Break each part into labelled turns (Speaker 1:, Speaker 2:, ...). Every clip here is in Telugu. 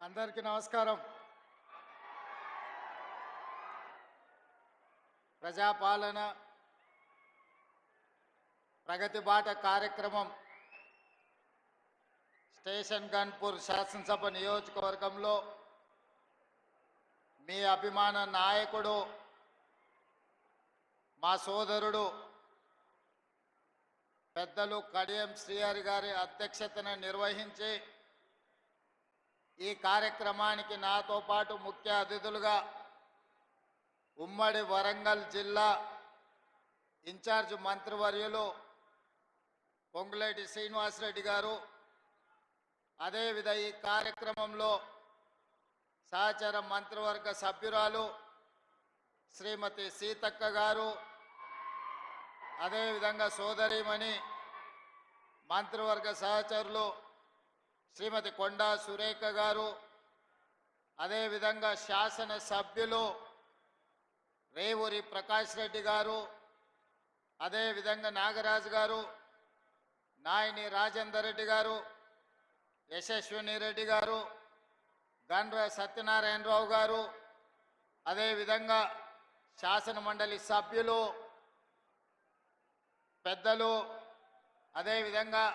Speaker 1: అందరికీ నమస్కారం. ప్రజాపాలన ప్రగతి బాట కార్యక్రమం స్టేషన్ గన్పూర్ శాసనసభ నియోజకవర్గంలో మీ అభిమాన నాయకుడు మా సోదరుడు పెద్దలు కడియం శ్రీహరి గారి అధ్యక్షతన నిర్వహించి ఈ కార్యక్రమానికి నాతో పాటు ముఖ్య అతిథులుగా ఉమ్మడి వరంగల్ జిల్లా ఇన్ఛార్జ్ మంత్రివర్యులు పొంగులేటి శ్రీనివాసరెడ్డి గారు, అదేవిధంగా ఈ కార్యక్రమంలో సహచర మంత్రివర్గ సభ్యురాలు శ్రీమతి సీతక్క గారు, అదేవిధంగా సోదరీమణి మంత్రివర్గ సహచరులు శ్రీమతి కొండా సురేఖ గారు, అదేవిధంగా శాసన సభ్యులు రేవూరి ప్రకాష్ రెడ్డి గారు, అదేవిధంగా నాగరాజు గారు, నాయని రాజేందర్ రెడ్డి గారు, యశస్విని రెడ్డి గారు, గండ్ర సత్యనారాయణరావు గారు, అదేవిధంగా శాసన మండలి సభ్యులు పెద్దలు, అదేవిధంగా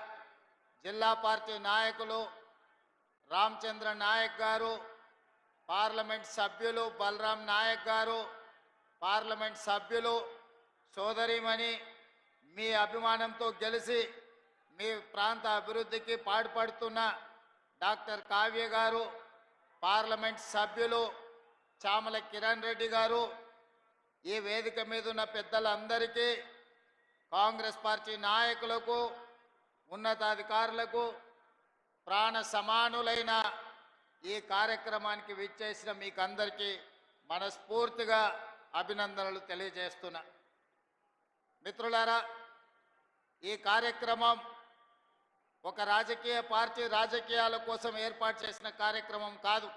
Speaker 1: జిల్లా పార్టీ నాయకులు రామచంద్ర నాయక్ గారు, పార్లమెంట్ సభ్యులు బలరాం నాయక్ గారు, పార్లమెంట్ సభ్యులు సోదరిమణి మీ అభిమానంతో గెలిచి మీ ప్రాంత అభివృద్ధికి పాటుపడుతున్న డాక్టర్ కావ్య గారు, పార్లమెంట్ సభ్యులు చామల కిరణ్ రెడ్డి గారు, ఈ వేదిక మీద ఉన్న పెద్దలందరికీ, కాంగ్రెస్ పార్టీ నాయకులకు, ఉన్నతాధికారులకు, ప్రాణ సమానులైన ఈ కార్యక్రమానికి విచ్చేసిన మీకందరికీ మనస్ఫూర్తిగా అభినందనలు తెలియజేస్తున్నా. మిత్రులారా, ఈ కార్యక్రమం ఒక రాజకీయ పార్టీ రాజకీయాల కోసం ఏర్పాటు చేసిన కార్యక్రమం కాదు.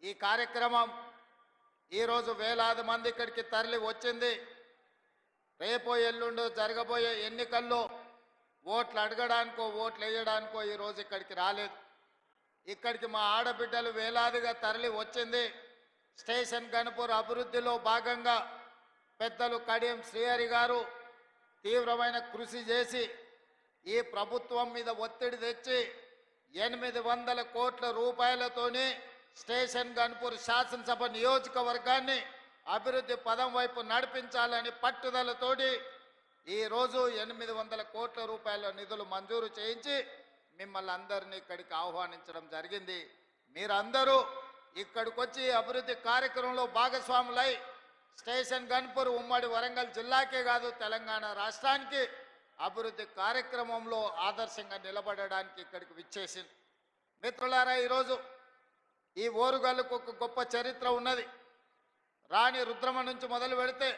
Speaker 1: ఈ కార్యక్రమం ఈరోజు వేలాది మంది ఇక్కడికి తరలి వచ్చింది. రేపో ఎల్లుండో జరగబోయే ఎన్నికల్లో ఓట్లు అడగడానికో ఓట్లు వేయడానికో ఈరోజు ఇక్కడికి రాలేదు. ఇక్కడికి మా ఆడబిడ్డలు వేలాదిగా తరలి వచ్చింది. స్టేషన్ గన్పూర్ అభివృద్ధిలో భాగంగా పెద్దలు కడియం శ్రీహరి గారు తీవ్రమైన కృషి చేసి ఈ ప్రభుత్వం మీద ఒత్తిడి తెచ్చి 800 కోట్ల రూపాయలతోని స్టేషన్ గన్పూర్ శాసనసభ నియోజకవర్గాన్ని అభివృద్ధి పదం వైపు నడిపించాలని పట్టుదలతోటి ఈరోజు 800 కోట్ల రూపాయల నిధులు మంజూరు చేయించి మిమ్మల్ని అందరినీ ఇక్కడికి ఆహ్వానించడం జరిగింది. మీరందరూ ఇక్కడికి వచ్చి అభివృద్ధి కార్యక్రమంలో భాగస్వాములై స్టేషన్ గన్పూర్ ఉమ్మడి వరంగల్ జిల్లాకే కాదు తెలంగాణ రాష్ట్రానికి అభివృద్ధి కార్యక్రమంలో ఆదర్శంగా నిలబడడానికి ఇక్కడికి విచ్చేసింది. మిత్రులారా, ఈరోజు ఈ ఓరుగల్లుకు ఒక గొప్ప చరిత్ర ఉన్నది. రాణి రుద్రమ నుంచి మొదలు పెడితే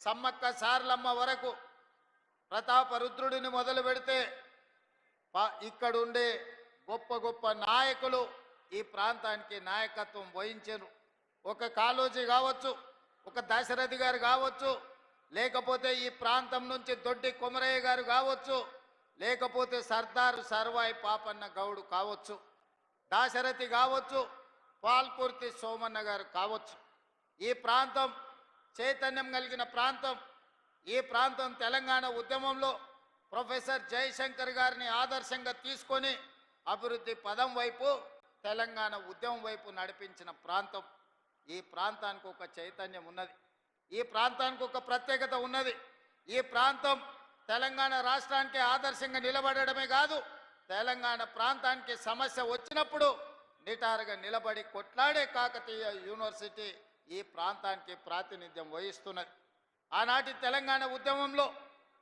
Speaker 1: సమ్మక్క సారలమ్మ వరకు, ప్రతాప రుద్రుడిని మొదలు పెడితే ఇక్కడుండే గొప్ప గొప్ప నాయకులు ఈ ప్రాంతానికి నాయకత్వం వహించారు. ఒక కాళోజీ కావచ్చు, ఒక దశరథి గారు కావచ్చు, లేకపోతే ఈ ప్రాంతం నుంచి దొడ్డి కొమరయ్య గారు కావచ్చు, లేకపోతే సర్దారు సర్వాయి పాపన్న గౌడు కావచ్చు, దాశరథి కావచ్చు, పాల్కుర్తి సోమన్న గారు కావచ్చు. ఈ ప్రాంతం చైతన్యం కలిగిన ప్రాంతం. ఈ ప్రాంతం తెలంగాణ ఉద్యమంలో ప్రొఫెసర్ జయశంకర్ గారిని ఆదర్శంగా తీసుకొని అభివృద్ధి పదం వైపు తెలంగాణ ఉద్యమం వైపు నడిపించిన ప్రాంతం. ఈ ప్రాంతానికి ఒక చైతన్యం ఉన్నది. ఈ ప్రాంతానికి ఒక ప్రత్యేకత ఉన్నది. ఈ ప్రాంతం తెలంగాణ రాష్ట్రానికి ఆదర్శంగా నిలబడమే కాదు, తెలంగాణ ప్రాంతానికి సమస్య వచ్చినప్పుడు నిటారుగా నిలబడి కొట్లాడే కాకతీయ యూనివర్సిటీ ఈ ప్రాంతానికి ప్రాతినిధ్యం వహిస్తున్నది. ఆనాటి తెలంగాణ ఉద్యమంలో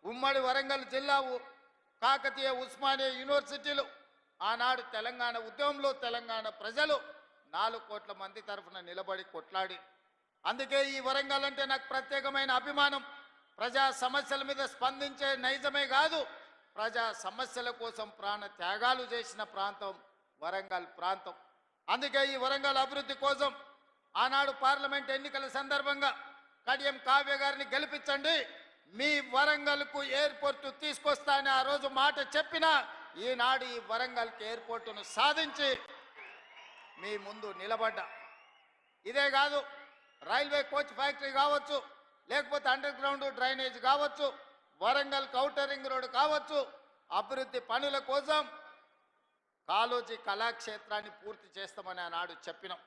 Speaker 1: ఉమ్మడి వరంగల్ జిల్లా కాకతీయ ఉస్మానియా యూనివర్సిటీలు ఆనాడు తెలంగాణ ఉద్యమంలో తెలంగాణ ప్రజలు 4 కోట్ల మంది తరఫున నిలబడి కొట్లాడి. అందుకే ఈ వరంగల్ అంటే నాకు ప్రత్యేకమైన అభిమానం. ప్రజా సమస్యల మీద స్పందించే నైజమే కాదు, ప్రజా సమస్యల కోసం ప్రాణ త్యాగాలు చేసిన ప్రాంతం వరంగల్ ప్రాంతం. అందుకే ఈ వరంగల్ అభివృద్ధి కోసం ఆనాడు పార్లమెంట్ ఎన్నికల సందర్భంగా కడియం కావ్య గారిని గెలిపించండి, మీ వరంగల్కు ఎయిర్పోర్టు తీసుకొస్తా అని ఆ రోజు మాట చెప్పిన ఈనాడు ఈ వరంగల్కి ఎయిర్పోర్టును సాధించి మీ ముందు నిలబడ్డా. ఇదే కాదు, రైల్వే కోచ్ ఫ్యాక్టరీ కావచ్చు, లేకపోతే అండర్ గ్రౌండ్ డ్రైనేజ్ కావచ్చు, వరంగల్ ఔటర్ రింగ్ రోడ్ కావచ్చు, అభివృద్ధి పనుల కోసం కాళోజీ కళాక్షేత్రాన్ని పూర్తి చేస్తామని ఆనాడు చెప్పినాం.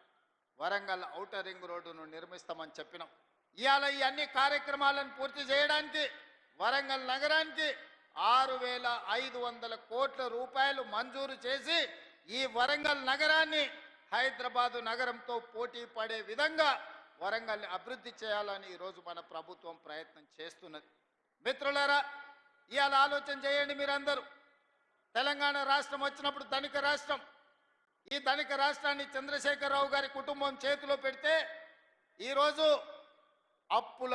Speaker 1: వరంగల్ ఔటర్ రింగ్ రోడ్డును నిర్మిస్తామని చెప్పినాం. ఇవాళ ఈ అన్ని కార్యక్రమాలను పూర్తి చేయడానికి వరంగల్ నగరానికి 6,500 కోట్ల రూపాయలు మంజూరు చేసి ఈ వరంగల్ నగరాన్ని హైదరాబాదు నగరంతో పోటీ పడే విధంగా వరంగల్ని అభివృద్ధి చేయాలని ఈరోజు మన ప్రభుత్వం ప్రయత్నం చేస్తున్నది. మిత్రులారా, ఇవాళ ఆలోచన చేయండి మీరందరూ. తెలంగాణ రాష్ట్రం వచ్చినప్పుడు ధనిక రాష్ట్రం. ఈ ధనిక రాష్ట్రాన్ని చంద్రశేఖరరావు గారి కుటుంబం చేతిలో పెడితే ఈరోజు అప్పుల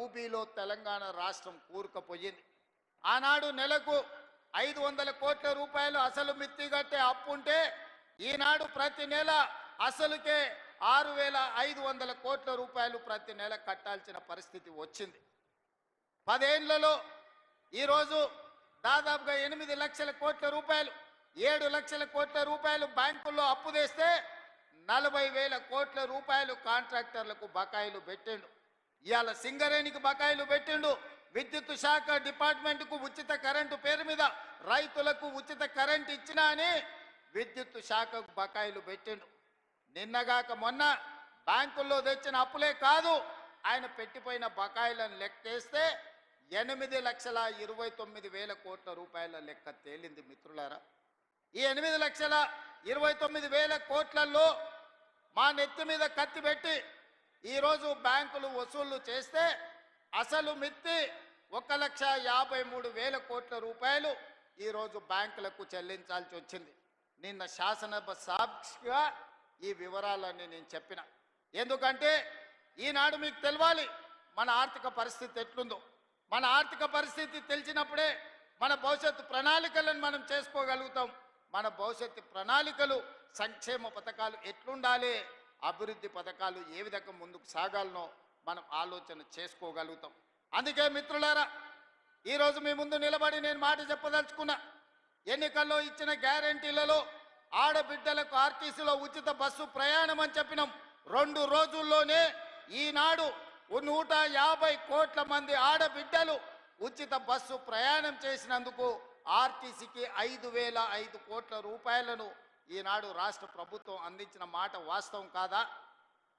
Speaker 1: ఊబీలో తెలంగాణ రాష్ట్రం కూరుకుపోయింది. ఆనాడు నెలకు 500 కోట్ల రూపాయలు అసలు మిత్తి కట్టే అప్పు ఉంటే ఈనాడు ప్రతి నెల అసలుకే 6,500 కోట్ల రూపాయలు ప్రతి నెల కట్టాల్సిన పరిస్థితి వచ్చింది. 10 ఏళ్లలో ఈరోజు దాదాపుగా 8 లక్షల కోట్ల రూపాయలు, 7 లక్షల కోట్ల రూపాయలు బ్యాంకుల్లో అప్పు తెస్తే 40,000 కోట్ల రూపాయలు కాంట్రాక్టర్లకు బకాయిలు పెట్టిండు. ఇవాళ సింగరేణికి బకాయిలు పెట్టిండు. విద్యుత్ శాఖ డిపార్ట్మెంట్కు ఉచిత కరెంటు పేరు మీద రైతులకు ఉచిత కరెంటు ఇచ్చినా అని విద్యుత్ శాఖకు బకాయిలు పెట్టిండు. నిన్నగాక మొన్న బ్యాంకుల్లో తెచ్చిన అప్పులే కాదు, ఆయన పెట్టిపోయిన బకాయిలను లెక్కేస్తే 8,29,000 కోట్ల రూపాయల లెక్క తేలింది. మిత్రులారా, ఈ 8,29,000 కోట్లలో మా నెత్తి మీద కత్తి పెట్టి ఈరోజు బ్యాంకులు వసూళ్లు చేస్తే అసలు మిత్తి 1,53,000 కోట్ల రూపాయలు ఈరోజు బ్యాంకులకు చెల్లించాల్సి వచ్చింది. నిన్న శాసనసభ సాక్షిగా ఈ వివరాలన్నీ నేను చెప్పిన. ఎందుకంటే ఈనాడు మీకు తెలవాలి మన ఆర్థిక పరిస్థితి ఎట్లుందో. మన ఆర్థిక పరిస్థితి తెలిసినప్పుడే మన భవిష్యత్తు ప్రణాళికలను మనం చేసుకోగలుగుతాం. మన భవిష్యత్తు ప్రణాళికలు, సంక్షేమ పథకాలు ఎట్లుండాలి, అభివృద్ధి పథకాలు ఏ విధంగా ముందుకు సాగాలనో మనం ఆలోచన చేసుకోగలుగుతాం. అందుకే మిత్రులారా, ఈరోజు మీ ముందు నిలబడి నేను మాట చెప్పదలుచుకున్నా. ఎన్నికల్లో ఇచ్చిన గ్యారంటీలలో ఆడబిడ్డలకు ఆర్టీసీలో ఉచిత బస్సు ప్రయాణం అని చెప్పినాం. 2 రోజుల్లోనే ఈనాడు 150 కోట్ల మంది ఆడబిడ్డలు ఉచిత బస్సు ప్రయాణం చేసినందుకు ఆర్టీసీకి 5,005 కోట్ల రూపాయలను ఈనాడు రాష్ట్ర ప్రభుత్వం అందించిన మాట వాస్తవం కాదా?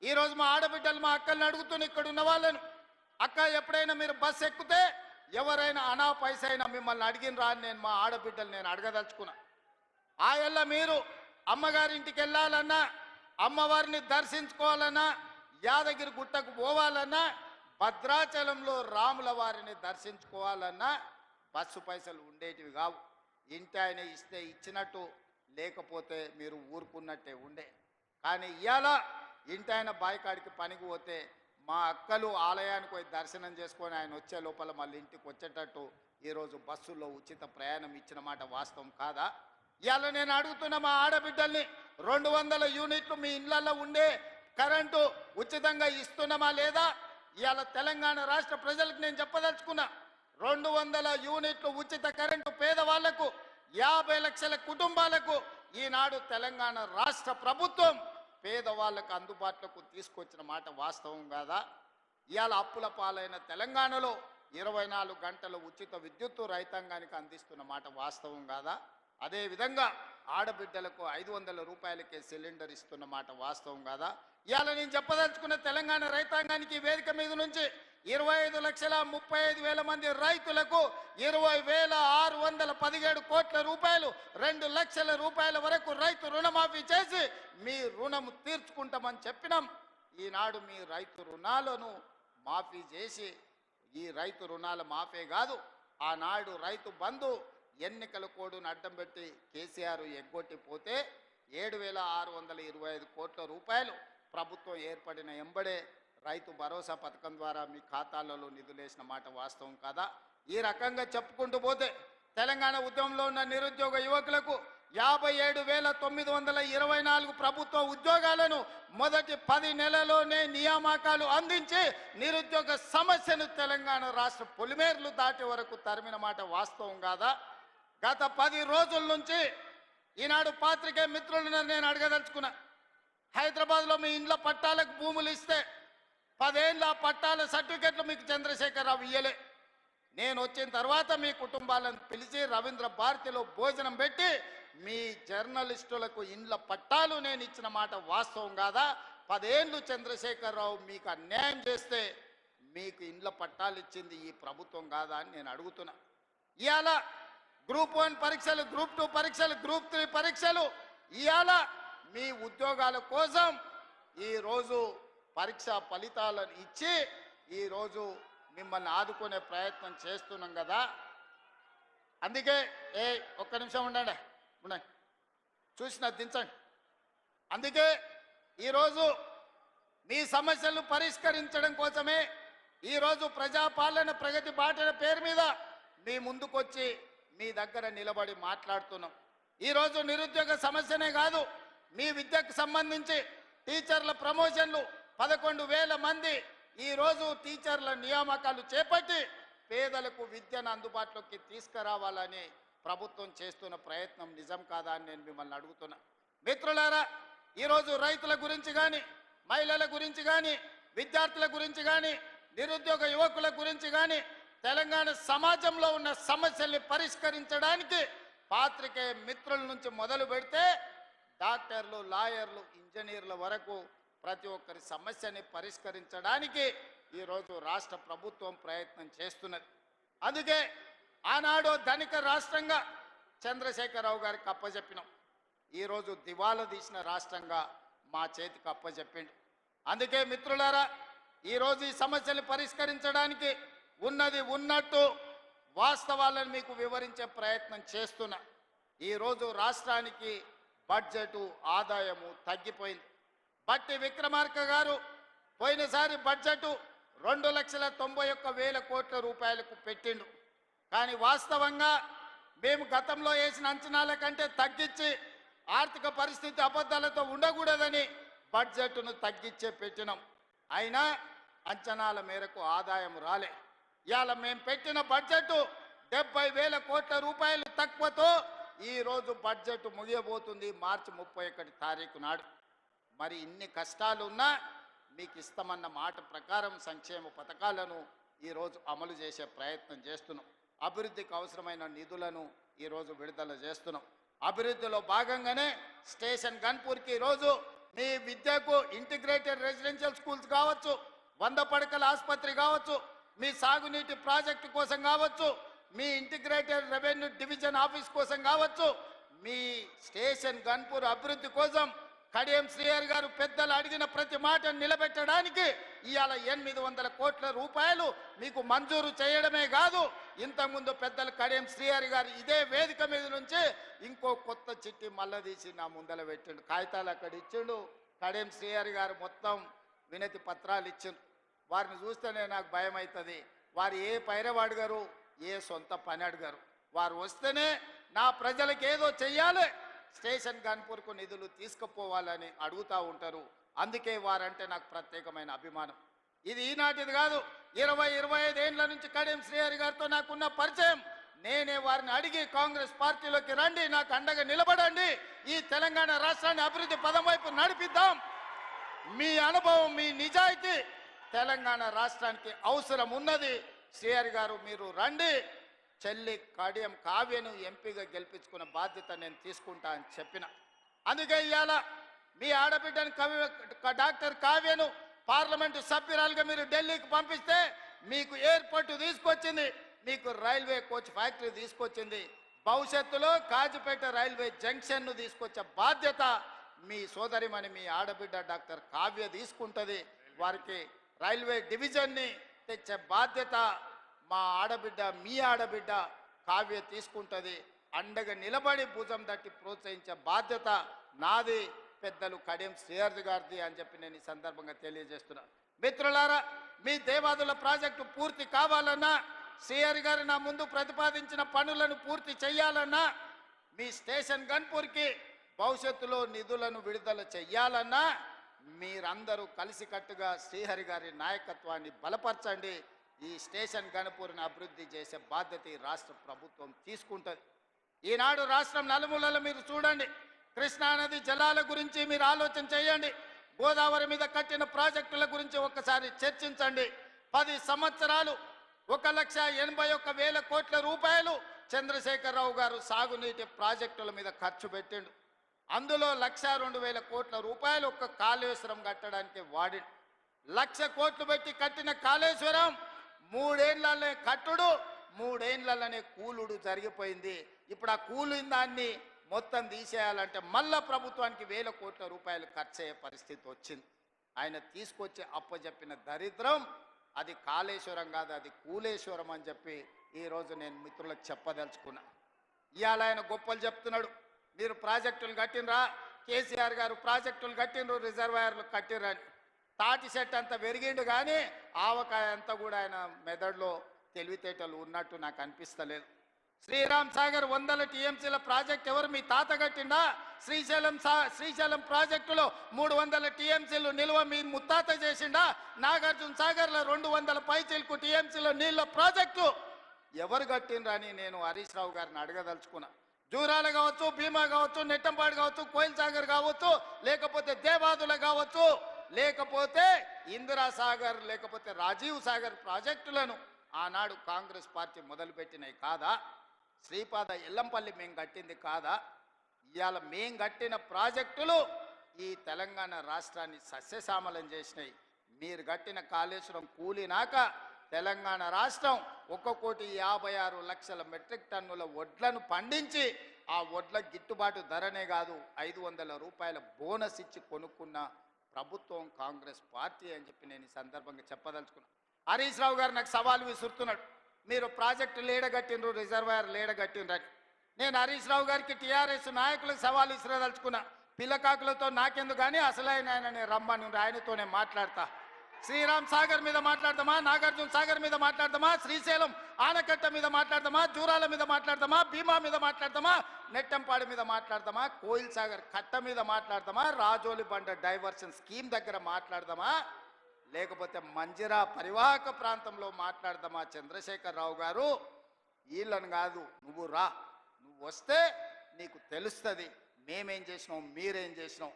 Speaker 1: ఈరోజు మా ఆడబిడ్డలు, మా అక్కల్ని అడుగుతున్న ఇక్కడ ఉన్న వాళ్ళను, అక్క ఎప్పుడైనా మీరు బస్సు ఎక్కితే ఎవరైనా అనా పైసైనా మిమ్మల్ని అడిగినరా అని నేను మా ఆడబిడ్డలు నేను అడగదలుచుకున్నా. ఆయల్ల మీరు అమ్మగారింటికి వెళ్ళాలన్నా, అమ్మవారిని దర్శించుకోవాలన్నా, యాదగిరి గుట్టకు పోవాలన్నా, భద్రాచలంలో రాముల వారిని దర్శించుకోవాలన్నా బస్సు పైసలు ఉండేటివి కావు. ఇంటి ఆయన ఇస్తే ఇచ్చినట్టు, లేకపోతే మీరు ఊరుకున్నట్టే ఉండే. కానీ ఇవాళ ఇంటి ఆయన బాయికాడికి పనికి పోతే మా అక్కలు ఆలయానికి పోయి దర్శనం చేసుకొని ఆయన వచ్చే లోపల మళ్ళీ ఇంటికి వచ్చేటట్టు ఈరోజు బస్సుల్లో ఉచిత ప్రయాణం ఇచ్చిన మాట వాస్తవం కాదా? ఇవాళ నేను అడుగుతున్న మా ఆడబిడ్డల్ని, 200 యూనిట్లు మీ ఇళ్లలో ఉండే కరెంటు ఉచితంగా ఇస్తున్నామా లేదా? ఇవాళ తెలంగాణ రాష్ట్ర ప్రజలకు నేను చెప్పదలుచుకున్నా, 200 యూనిట్లు ఉచిత కరెంటు పేదవాళ్లకు, 50 లక్షల కుటుంబాలకు ఈనాడు తెలంగాణ రాష్ట్ర ప్రభుత్వం పేదవాళ్లకు అందుబాటులోకి తీసుకొచ్చిన మాట వాస్తవం కాదా? ఇవాళ అప్పుల పాలైన తెలంగాణలో 24 గంటల ఉచిత విద్యుత్తు రైతాంగానికి అందిస్తున్న మాట వాస్తవం కాదా? అదేవిధంగా ఆడబిడ్డలకు 500 రూపాయలకే సిలిండర్ ఇస్తున్న మాట వాస్తవం కాదా? ఇవాళ నేను చెప్పదలుచుకున్న తెలంగాణ రైతాంగానికి వేదిక మీద నుంచి 25,35,000 మంది రైతులకు 20,617 కోట్ల రూపాయలు, 2 లక్షల రూపాయల వరకు రైతు రుణమాఫీ చేసి మీ రుణం తీర్చుకుంటామని చెప్పినాం. ఈనాడు మీ రైతు రుణాలను మాఫీ చేసి, ఈ రైతు రుణాల మాఫీ కాదు, ఆనాడు రైతు బంధు ఎన్నికల కోడ్ను అడ్డం పెట్టి కేసీఆర్ ఎగ్గొట్టిపోతే 7,625 కోట్ల రూపాయలు ప్రభుత్వం ఏర్పడిన ఎంబడే రైతు భరోసా పథకం ద్వారా మీ ఖాతాలలో నిధులేసిన మాట వాస్తవం కాదా? ఈ రకంగా చెప్పుకుంటూ పోతే తెలంగాణ ఉద్యమంలో ఉన్న నిరుద్యోగ యువకులకు 57,924 ప్రభుత్వ ఉద్యోగాలను మొదటి 10 నెలల్లోనే నియామకాలు అందించి నిరుద్యోగ సమస్యను తెలంగాణ రాష్ట్ర పొలిమేర్లు దాటే వరకు తరిమిన మాట వాస్తవం కాదా? గత 10 రోజుల నుంచి ఈనాడు పాత్రికేయ మిత్రులను నేను అడగదలుచుకున్నా, హైదరాబాద్లో మీ ఇండ్ల పట్టాలకు భూములు ఇస్తే 10 ఏళ్ళ పట్టాల సర్టిఫికెట్లు మీకు చంద్రశేఖరరావు ఇయ్యలే. నేను వచ్చిన తర్వాత మీ కుటుంబాలను పిలిచి రవీంద్ర భారతిలో భోజనం పెట్టి మీ జర్నలిస్టులకు ఇండ్ల పట్టాలు నేను ఇచ్చిన మాట వాస్తవం కాదా? 10 ఏళ్ళు చంద్రశేఖరరావు మీకు అన్యాయం చేస్తే మీకు ఇండ్ల పట్టాలు ఇచ్చింది ఈ ప్రభుత్వం కాదా అని నేను అడుగుతున్నా. ఇవాళ గ్రూప్ 1 పరీక్షలు, గ్రూప్ 2 పరీక్షలు, గ్రూప్ 3 పరీక్షలు, ఇవాళ మీ ఉద్యోగాల కోసం ఈరోజు పరీక్ష ఫలితాలను ఇచ్చి ఈరోజు మిమ్మల్ని ఆదుకునే ప్రయత్నం చేస్తున్నాం కదా. అందుకే ఒక్క నిమిషం ఉండండి, చూసిన దించండి. అందుకే ఈరోజు మీ సమస్యలను పరిష్కరించడం కోసమే ఈరోజు ప్రజాపాలన ప్రగతి బాటల పేరు మీద మీ ముందుకొచ్చి మీ దగ్గర నిలబడి మాట్లాడుతున్నాం. ఈరోజు నిరుద్యోగ సమస్యనే కాదు, మీ విద్యకు సంబంధించి టీచర్ల ప్రమోషన్లు 11,000 మంది ఈరోజు టీచర్ల నియామకాలు చేపట్టి పేదలకు విద్యను అందుబాటులోకి తీసుకురావాలని ప్రభుత్వం చేస్తున్న ప్రయత్నం నిజం కాదా అని నేను మిమ్మల్ని అడుగుతున్నా. మిత్రులారా, ఈరోజు రైతుల గురించి కానీ, మహిళల గురించి కానీ, విద్యార్థుల గురించి కానీ, నిరుద్యోగ యువకుల గురించి కానీ, తెలంగాణ సమాజంలో ఉన్న సమస్యల్ని పరిష్కరించడానికి పాత్రికేయ మిత్రుల నుంచి మొదలు పెడితే డాక్టర్లు, లాయర్లు, ఇంజనీర్ల వరకు ప్రతి ఒక్కరి సమస్యని పరిష్కరించడానికి ఈరోజు రాష్ట్ర ప్రభుత్వం ప్రయత్నం చేస్తున్నది. అందుకే ఆనాడు ధనిక రాష్ట్రంగా చంద్రశేఖరరావు గారికి అప్పచెప్పినాం. ఈరోజు దివాలా తీసిన రాష్ట్రంగా మా చేతికి అప్పచెప్పిండు. అందుకే మిత్రులారా, ఈరోజు ఈ సమస్యలు పరిష్కరించడానికి ఉన్నది ఉన్నట్టు వాస్తవాలను మీకు వివరించే ప్రయత్నం చేస్తున్నా. ఈరోజు రాష్ట్రానికి బడ్జెటు ఆదాయము తగ్గిపోయింది. బట్టి విక్రమార్క గారు పోయినసారి బడ్జెటు 2,91,000 కోట్ల రూపాయలకు పెట్టిండు. కానీ వాస్తవంగా మేము గతంలో వేసిన అంచనాల కంటే తగ్గించి ఆర్థిక పరిస్థితి అబద్ధాలతో ఉండకూడదని బడ్జెట్ను తగ్గించే పెట్టినాం. అయినా అంచనాల మేరకు ఆదాయం రాలే. ఇవాళ మేము పెట్టిన బడ్జెట్ 70,000 కోట్ల రూపాయలు తక్కువతో ఈరోజు బడ్జెట్ ముగియబోతుంది మార్చి 31 తారీఖు నాడు. మరి ఇన్ని కష్టాలున్నా మీకు ఇస్తామన్న మాట ప్రకారం సంక్షేమ పథకాలను ఈరోజు అమలు చేసే ప్రయత్నం చేస్తున్నాం. అభివృద్ధికి అవసరమైన నిధులను ఈరోజు విడుదల చేస్తున్నాం. అభివృద్ధిలో భాగంగానే స్టేషన్ గన్పూర్కి ఈరోజు మీ విద్యకు ఇంటిగ్రేటెడ్ రెసిడెన్షియల్ స్కూల్స్ కావచ్చు, 100 పడకల ఆసుపత్రి కావచ్చు, మీ సాగునీటి ప్రాజెక్టు కోసం కావచ్చు, మీ ఇంటిగ్రేటెడ్ రెవెన్యూ డివిజన్ ఆఫీస్ కోసం కావచ్చు, మీ స్టేషన్ గన్పూర్ అభివృద్ధి కోసం కడియం శ్రీహరి గారు పెద్దలు అడిగిన ప్రతి మాట నిలబెట్టడానికి ఇవాళ 800 కోట్ల రూపాయలు మీకు మంజూరు చేయడమే కాదు, ఇంతకుముందు పెద్దలు కడియం శ్రీహరి గారు ఇదే వేదిక మీద నుంచి ఇంకో కొత్త చిట్టి మళ్ళా తీసి నా ముందర పెట్టిండు. కాగితాలు అక్కడ ఇచ్చిండు. కడియం శ్రీహరి గారు మొత్తం వినతి పత్రాలు ఇచ్చిండు. వారిని చూస్తేనే నాకు భయం అవుతుంది. వారు ఏ పైరవ అడిగారు, ఏ సొంత పని అడిగారు. వారు వస్తేనే నా ప్రజలకు ఏదో చెయ్యాలి, స్టేషన్ గన్పూర్కు నిధులు తీసుకుపోవాలని అడుగుతూ ఉంటారు. అందుకే వారంటే నాకు ప్రత్యేకమైన అభిమానం. ఇది ఈనాటిది కాదు, 20-25 ఏళ్ల నుంచి కడియం శ్రీహరి గారితో నాకున్న పరిచయం. నేనే వారిని అడిగి కాంగ్రెస్ పార్టీలోకి రండి, నాకు అండగా నిలబడండి, ఈ తెలంగాణ రాష్ట్రాన్ని అభివృద్ధి పదం వైపు నడిపిద్దాం, మీ అనుభవం, మీ నిజాయితీ తెలంగాణ రాష్ట్రానికి అవసరం ఉన్నది, శ్రీహరి గారు మీరు రండి, చెల్లి కడియం కావ్యను ఎంపీగా గెలిపించుకున్న బాధ్యత నేను తీసుకుంటా అని చెప్పిన. అందుకే ఇవాళ మీ ఆడబిడ్డను డాక్టర్ కావ్యను పార్లమెంటు సభ్యురాలుగా మీరు ఢిల్లీకి పంపిస్తే మీకు ఎయిర్పోర్టు తీసుకొచ్చింది, మీకు రైల్వే కోచ్ ఫ్యాక్టరీ తీసుకొచ్చింది, భవిష్యత్తులో కాజీపేట రైల్వే జంక్షన్ను తీసుకొచ్చే బాధ్యత మీ సోదరిమణి మీ ఆడబిడ్డ డాక్టర్ కావ్య తీసుకుంటుంది. వారికి రైల్వే డివిజన్ని తెచ్చే బాధ్యత మా ఆడబిడ్డ మీ ఆడబిడ్డ కావ్య తీసుకుంటుంది. అండగా నిలబడి భుజం తట్టి ప్రోత్సహించే బాధ్యత నాది, పెద్దలు కడియం శ్రీహరి గారిది అని చెప్పి నేను ఈ సందర్భంగా తెలియజేస్తున్నాను. మిత్రులారా, మీ దేవాదుల ప్రాజెక్టు పూర్తి కావాలన్నా, శ్రీహరి గారు నా ముందు ప్రతిపాదించిన పనులను పూర్తి చేయాలన్నా, మీ స్టేషన్ గన్పూర్కి భవిష్యత్తులో నిధులను విడుదల చెయ్యాలన్నా మీరందరూ కలిసికట్టుగా శ్రీహరి గారి నాయకత్వాన్ని బలపరచండి. ఈ స్టేషన్ గన్పూర్ని అభివృద్ధి చేసే బాధ్యత ఈ రాష్ట్ర ప్రభుత్వం తీసుకుంటుంది. ఈనాడు రాష్ట్రం నలుమూలలో మీరు చూడండి, కృష్ణానది జలాల గురించి మీరు ఆలోచన చేయండి. గోదావరి మీద కట్టిన ప్రాజెక్టుల గురించి ఒక్కసారి చర్చించండి. 10 సంవత్సరాలు 1,81,000 కోట్ల రూపాయలు చంద్రశేఖరరావు గారు సాగునీటి ప్రాజెక్టుల మీద ఖర్చు పెట్టిండు. అందులో 1,02,000 కోట్ల రూపాయలు ఒక్క కాళేశ్వరం కట్టడానికి వాడి. 1,00,000 కోట్లు పెట్టి కట్టిన కాళేశ్వరం 3 ఏళ్లనే కట్టుడు, 3 ఏళ్లనే కూలుడు జరిగిపోయింది. ఇప్పుడు ఆ కూలిన దాన్ని మొత్తం తీసేయాలంటే మళ్ళా ప్రభుత్వానికి 1,000 కోట్ల రూపాయలు ఖర్చు అయ్యే పరిస్థితి వచ్చింది. ఆయన తీసుకొచ్చి అప్పచెప్పిన దరిద్రం అది కాళేశ్వరం కాదు, అది కూలేశ్వరం అని చెప్పి ఈరోజు నేను మిత్రులకు చెప్పదలుచుకున్నా. ఇవాళ ఆయన గొప్పలు చెప్తున్నాడు. మీరు ప్రాజెక్టులు కట్టినరా, కేసీఆర్ గారు ప్రాజెక్టులు కట్టినరు, రిజర్వాయర్లు కట్టిరని. తాటి చెట్టు అంతా పెరిగిండు కానీ ఆవకాయ అంతా కూడా ఆయన మెదడులో తెలివితేటలు ఉన్నట్టు నాకు అనిపిస్తలేదు. శ్రీరామ్ సాగర్ 100 టీఎంసీల ప్రాజెక్ట్ ఎవరు? మీ తాత కట్టిండా? శ్రీశైలం ప్రాజెక్టులో 300 టీఎంసీలు నిల్వ మీ ముత్తాత చేసిండా? నాగార్జున సాగర్లో 200 పైచిల్కు టీఎంసీల నీళ్ళ ప్రాజెక్టు ఎవరు కట్టిండ్రా అని నేను హరీష్ రావు గారిని అడగదలుచుకున్నా. జూరాల కావచ్చు, భీమా కావచ్చు, నెట్టంపాడు కావచ్చు, కోయిల్ సాగర్ కావచ్చు, లేకపోతే దేవాదుల కావచ్చు, లేకపోతే ఇందిరా సాగర్, లేకపోతే రాజీవ్ సాగర్ ప్రాజెక్టులను ఆనాడు కాంగ్రెస్ పార్టీ మొదలుపెట్టినవి కాదా? శ్రీపాద ఎల్లంపల్లి మేము కట్టింది కాదా? ఇవాళ మేం కట్టిన ప్రాజెక్టులు ఈ తెలంగాణ రాష్ట్రాన్ని సస్యశ్యామలం చేసినాయి. మీరు కట్టిన కాళేశ్వరం కూలినాక తెలంగాణ రాష్ట్రం 1,56,00,000 మెట్రిక్ టన్నుల వడ్లను పండించి ఆ వడ్ల గిట్టుబాటు ధరనే కాదు 500 రూపాయల బోనస్ ఇచ్చి కొనుక్కున్న ప్రభుత్వం కాంగ్రెస్ పార్టీ అని చెప్పి నేను ఈ సందర్భంగా చెప్పదలుచుకున్నాను. హరీష్ రావు గారు నాకు సవాల్ విసురుతున్నాడు. మీరు ప్రాజెక్టు లేడగట్టిండ్రు, రిజర్వాయర్ లేడగట్టిండ్రని. నేను హరీష్ రావు గారికి టీఆర్ఎస్ నాయకులకు సవాల్ విసిరదలుచుకున్నా. పిల్లకాకులతో నాకెందుకు కానీ అసలైన ఆయన రమ్మని ఆయనతోనే మాట్లాడతా. శ్రీరామ్ సాగర్ మీద మాట్లాడదామా, నాగార్జున సాగర్ మీద మాట్లాడదామా, శ్రీశైలం ఆనకట్ట మీద మాట్లాడదామా, జూరాల మీద మాట్లాడదామా, భీమా మీద మాట్లాడదామా, నెట్టంపాడు మీద మాట్లాడదామా, కోయిల్ సాగర్ కట్ట మీద మాట్లాడదామా, రాజోలి బండ డైవర్షన్ స్కీమ్ దగ్గర మాట్లాడదామా, లేకపోతే మంజిరా పరివాహక ప్రాంతంలో మాట్లాడదామా? చంద్రశేఖరరావు గారు వీళ్ళని కాదు, నువ్వు రా, నువ్వు వస్తే నీకు తెలుస్తుంది మేమేం చేసినాం, మీరేం చేసినాం.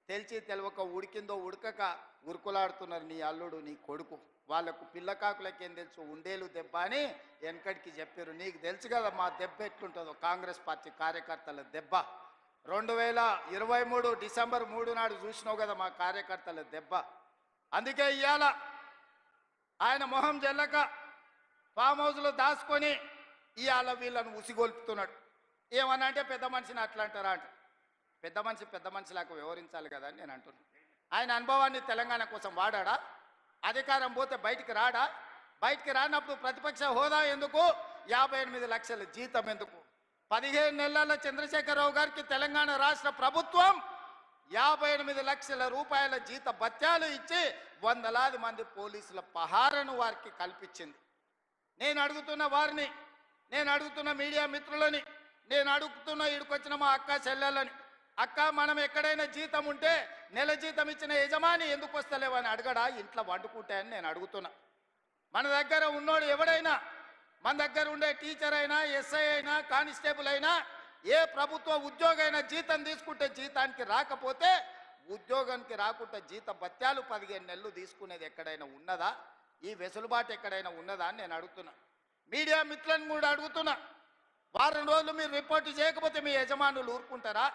Speaker 1: తెలిసి తెలవక ఉడికిందో ఉడకక ఉరుకులాడుతున్నారు నీ అల్లుడు, నీ కొడుకు. వాళ్లకు పిల్లకాకులకేం తెలుసు, ఉండేలు దెబ్బ అని వెనకడికి చెప్పారు. నీకు తెలుసు కదా మా దెబ్బ ఎట్లుంటుందో, కాంగ్రెస్ పార్టీ కార్యకర్తల దెబ్బ. 2023 డిసెంబర్ 3 నాడు చూసినావు కదా మా కార్యకర్తల దెబ్బ. అందుకే ఇవాళ ఆయన మొహం జల్లక ఫామ్ హౌస్లో దాచుకొని ఇవాళ వీళ్ళను ఉసిగొల్పుతున్నాడు. ఏమన్నా అంటే పెద్ద మనిషిని అట్లా అంటారా అంట. పెద్ద మనిషిలాగా వ్యవహరించాలి కదా అని నేను అంటున్నాను. ఆయన అనుభవాన్ని తెలంగాణ కోసం వాడా? అధికారం పోతే బయటికి రాడా? బయటికి రానప్పుడు ప్రతిపక్ష హోదా ఎందుకు? 58 లక్షల జీతం ఎందుకు? 15 నెలల చంద్రశేఖరరావు గారికి తెలంగాణ రాష్ట్ర ప్రభుత్వం 58 లక్షల రూపాయల జీత భత్యాలు ఇచ్చి వందలాది మంది పోలీసుల పహారను వారికి కల్పించింది. నేను అడుగుతున్న వారిని, నేను అడుగుతున్న మీడియా మిత్రులని, నేను అడుగుతున్న ఇక్కడికొచ్చిన మా అక్క చెల్లెలని, అక్క మనం ఎక్కడైనా జీతం ఉంటే నెల జీతం ఇచ్చిన యజమాని ఎందుకు వస్తలేవని అడగడా? ఇంట్లో వండుకుంటే అని నేను అడుగుతున్నా. మన దగ్గర ఉన్నోడు ఎవడైనా, మన దగ్గర ఉండే టీచర్ అయినా, ఎస్ఐ అయినా, కానిస్టేబుల్ అయినా, ఏ ప్రభుత్వ ఉద్యోగైనా జీతం తీసుకుంటే జీతానికి రాకపోతే ఉద్యోగానికి రాకుండా జీత భత్యాలు 15 నెలలు తీసుకునేది ఎక్కడైనా ఉన్నదా? ఈ వెసులుబాటు ఎక్కడైనా ఉన్నదా అని నేను అడుగుతున్నా. మీడియా మిత్రులను కూడా అడుగుతున్నా. వారం రోజులు మీరు రిపోర్టు చేయకపోతే మీ యజమానులు ఊరుకుంటారా?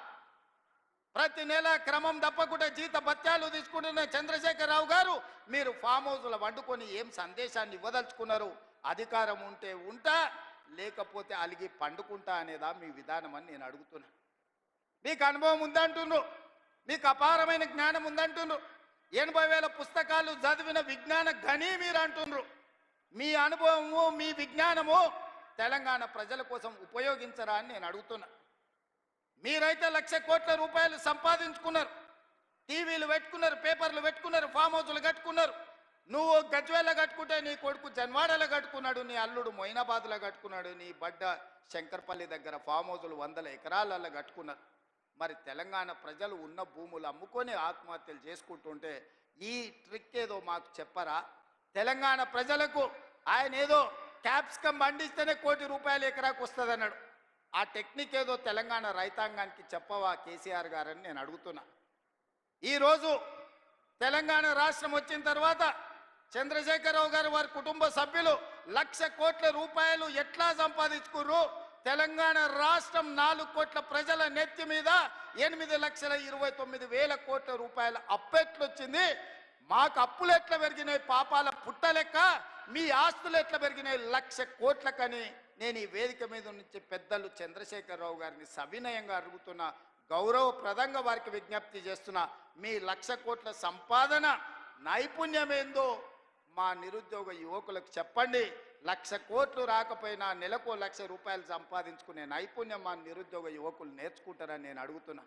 Speaker 1: ప్రతి నెల క్రమం తప్పకుండా జీత భత్యాలు తీసుకుంటున్న చంద్రశేఖరరావు గారు మీరు ఫామ్ హౌస్లో వండుకొని ఏం సందేశాన్ని ఇవ్వదలుచుకున్నారు? అధికారం ఉంటే ఉంటా, లేకపోతే అలిగి పండుకుంటా అనేదా మీ విధానం అని నేను అడుగుతున్నా. మీకు అనుభవం ఉందంటున్నారు, మీకు అపారమైన జ్ఞానం ఉందంటున్నారు, 80,000 పుస్తకాలు చదివిన విజ్ఞాన గని మీరు అంటున్నారు. మీ అనుభవము, మీ విజ్ఞానము తెలంగాణ ప్రజల కోసం ఉపయోగించరా అని నేను అడుగుతున్నా. మీరైతే 1,00,000 కోట్ల రూపాయలు సంపాదించుకున్నారు, టీవీలు పెట్టుకున్నారు, పేపర్లు పెట్టుకున్నారు, ఫామ్ హౌస్లు కట్టుకున్నారు. నువ్వు గజ్వేల్లో కట్టుకుంటే నీ కొడుకు జన్వాడలో కట్టుకున్నాడు, నీ అల్లుడు మొయినాబాద్లో కట్టుకున్నాడు, నీ బడ్డ శంకర్పల్లి దగ్గర ఫామ్ హౌస్లు 100 ఎకరాలలో కట్టుకున్నారు. మరి తెలంగాణ ప్రజలు ఉన్న భూములు అమ్ముకొని ఆత్మహత్యలు చేసుకుంటుంటే ఈ ట్రిక్ ఏదో మాకు చెప్పరా? తెలంగాణ ప్రజలకు ఆయన ఏదో క్యాప్సికం పండిస్తేనే ₹1,00,00,000 ఎకరాకు వస్తుంది అన్నాడు. ఆ టెక్నిక్ ఏదో తెలంగాణ రైతాంగానికి చెప్పవా కేసీఆర్ గారని నేను అడుగుతున్నా. ఈరోజు తెలంగాణ రాష్ట్రం వచ్చిన తర్వాత చంద్రశేఖరరావు గారు వారి కుటుంబ సభ్యులు 1,00,000 కోట్ల రూపాయలు ఎట్లా సంపాదించుకుర్రు? తెలంగాణ రాష్ట్రం 4 కోట్ల ప్రజల నెత్తి మీద 8,29,000 కోట్ల రూపాయల అప్పెట్లొచ్చింది. మాకు అప్పులు ఎట్లా పెరిగినాయి పాపాల పుట్టలెక్క, మీ ఆస్తులు ఎట్లా పెరిగినాయి 1,00,000 కోట్లకని నేను ఈ వేదిక మీద నుంచి పెద్దలు చంద్రశేఖరరావు గారిని సవినయంగా అడుగుతున్నా, గౌరవప్రదంగా వారికి విజ్ఞప్తి చేస్తున్నా. మీ 1,00,000 కోట్ల సంపాదన నైపుణ్యం ఏందో మా నిరుద్యోగ యువకులకు చెప్పండి. 1,00,000 కోట్లు రాకపోయినా నెలకు 1,00,000 రూపాయలు సంపాదించుకునే నైపుణ్యం మా నిరుద్యోగ యువకులు నేర్చుకుంటారని నేను అడుగుతున్నా.